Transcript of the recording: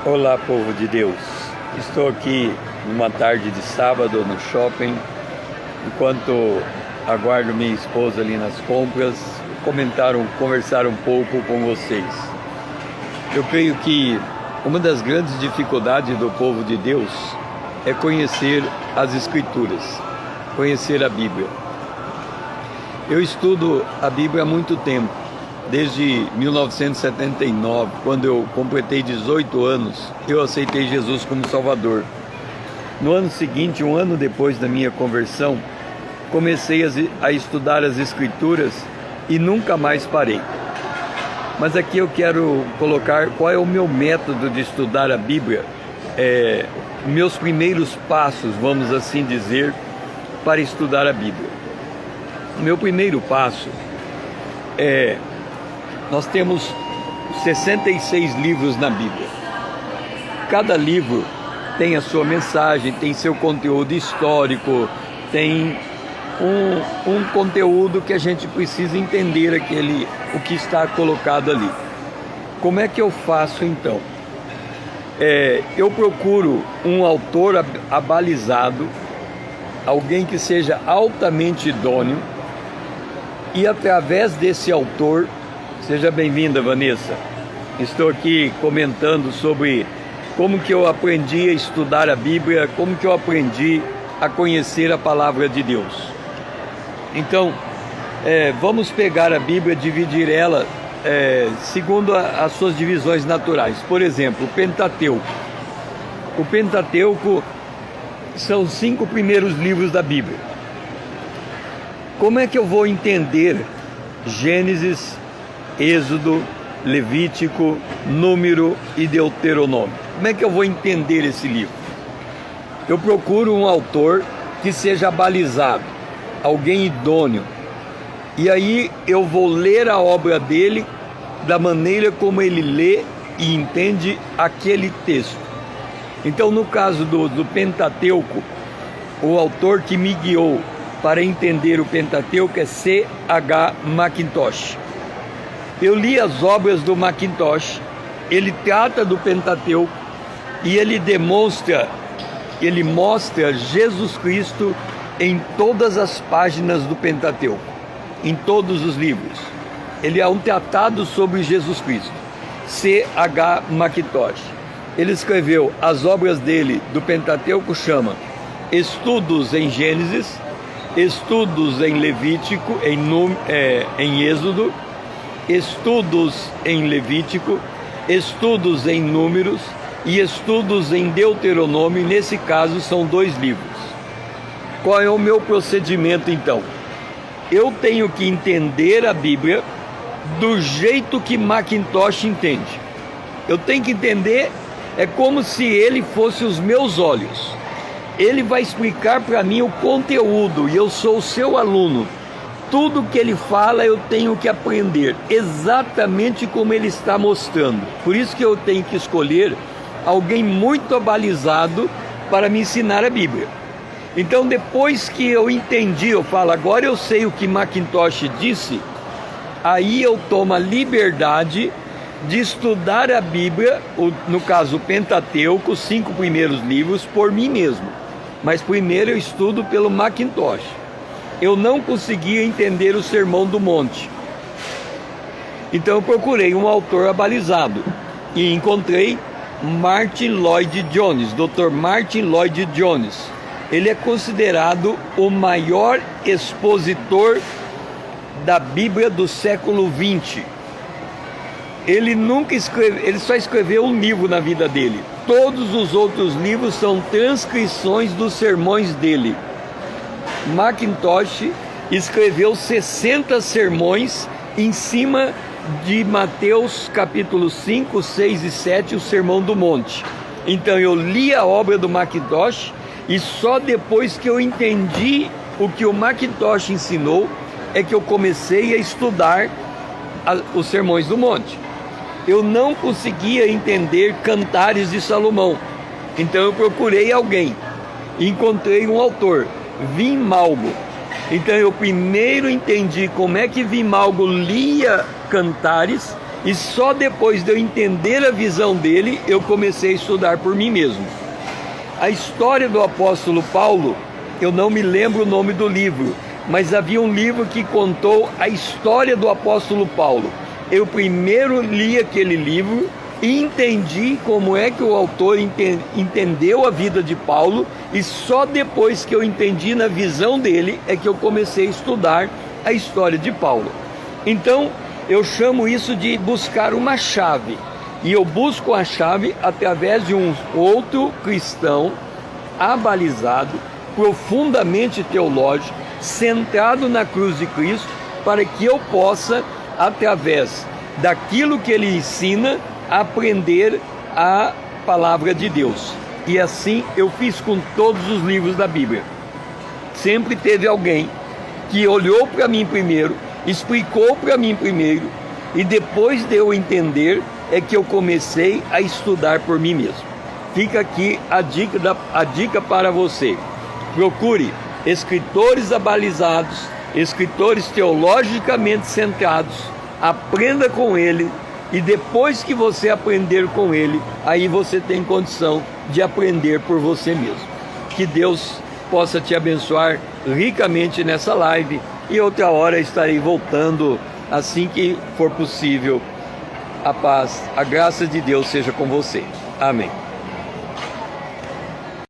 Olá, povo de Deus. Estou aqui numa tarde de sábado no shopping, enquanto aguardo minha esposa ali nas compras, conversar um pouco com vocês. Eu creio que uma das grandes dificuldades do povo de Deus é conhecer as Escrituras, conhecer a Bíblia. Eu estudo a Bíblia há muito tempo, desde 1979, quando eu completei 18 anos, eu aceitei Jesus como Salvador. No ano seguinte, um ano depois da minha conversão, comecei a estudar as Escrituras e nunca mais parei. Mas aqui eu quero colocar qual é o meu método de estudar a Bíblia, meus primeiros passos, vamos assim dizer, para estudar a Bíblia. O meu primeiro passo é: nós temos 66 livros na Bíblia. Cada livro tem a sua mensagem, tem seu conteúdo histórico, tem um conteúdo que a gente precisa entender o que está colocado ali. Como é que eu faço então? Eu procuro um autor abalizado, alguém que seja altamente idôneo, e através desse autor... Seja bem-vinda, Vanessa. Estou aqui comentando sobre como que eu aprendi a estudar a Bíblia, como que eu aprendi a conhecer a Palavra de Deus. Então, vamos pegar a Bíblia, dividir ela segundo as suas divisões naturais. Por exemplo, o Pentateuco. O Pentateuco são os 5 primeiros livros da Bíblia. Como é que eu vou entender Gênesis, Êxodo, Levítico, Número e Deuteronômio? Como é que eu vou entender esse livro? Eu procuro um autor que seja abalizado, alguém idôneo, e aí eu vou ler a obra dele da maneira como ele lê e entende aquele texto. Então, no caso do Pentateuco, o autor que me guiou para entender o Pentateuco é C.H. Mackintosh. Eu li as obras do Mackintosh, ele trata do Pentateuco e ele mostra Jesus Cristo em todas as páginas do Pentateuco, em todos os livros. Ele é um tratado sobre Jesus Cristo. C.H. Mackintosh. Ele escreveu as obras dele do Pentateuco, chama Estudos em Gênesis, Estudos em Levítico, em Êxodo, Estudos em Levítico, Estudos em Números e Estudos em Deuteronômio. Nesse caso são 2 livros. Qual é o meu procedimento então? Eu tenho que entender a Bíblia do jeito que Mackintosh entende. Eu tenho que entender, é como se ele fosse os meus olhos. Ele vai explicar para mim o conteúdo e eu sou o seu aluno. Tudo que ele fala eu tenho que aprender exatamente como ele está mostrando. Por isso que eu tenho que escolher alguém muito abalizado para me ensinar a Bíblia. Então, depois que eu entendi, eu falo, agora eu sei o que Mackintosh disse, aí eu tomo a liberdade de estudar a Bíblia, no caso o Pentateuco, os 5 primeiros livros, por mim mesmo. Mas primeiro eu estudo pelo Mackintosh. Eu não conseguia entender o Sermão do Monte. Então eu procurei um autor abalizado e encontrei Martyn Lloyd-Jones, Dr. Martyn Lloyd-Jones. Ele é considerado o maior expositor da Bíblia do século XX. Ele só escreveu um livro na vida dele. Todos os outros livros são transcrições dos sermões dele. Mackintosh escreveu 60 sermões em cima de Mateus capítulo 5, 6 e 7, o Sermão do Monte. Então eu li a obra do Mackintosh e só depois que eu entendi o que o Mackintosh ensinou é que eu comecei a estudar os Sermões do Monte. Eu não conseguia entender Cantares de Salomão, então eu procurei alguém, encontrei um autor, Vimalgo. Então eu primeiro entendi como é que Vimalgo lia Cantares E só depois de eu entender a visão dele, eu comecei a estudar por mim mesmo. A história do apóstolo Paulo, eu não me lembro o nome do livro, mas havia um livro que contou a história do apóstolo Paulo. Eu primeiro li aquele livro e entendi como é que o autor entendeu a vida de Paulo, e só depois que eu entendi na visão dele é que eu comecei a estudar a história de Paulo. Então, eu chamo isso de buscar uma chave. E eu busco a chave através de um outro cristão abalizado, profundamente teológico, centrado na cruz de Cristo, para que eu possa, através daquilo que ele ensina, aprender a palavra de Deus. E assim eu fiz com todos os livros da Bíblia. Sempre teve alguém que olhou para mim primeiro, explicou para mim primeiro, e depois de eu entender é que eu comecei a estudar por mim mesmo. Fica aqui a dica para você. Procure escritores abalizados, escritores teologicamente centrados, aprenda com ele, e depois que você aprender com ele, aí você tem condição de aprender por você mesmo. Que Deus possa te abençoar ricamente nessa live, e outra hora estarei voltando assim que for possível. A paz, a graça de Deus seja com você. Amém.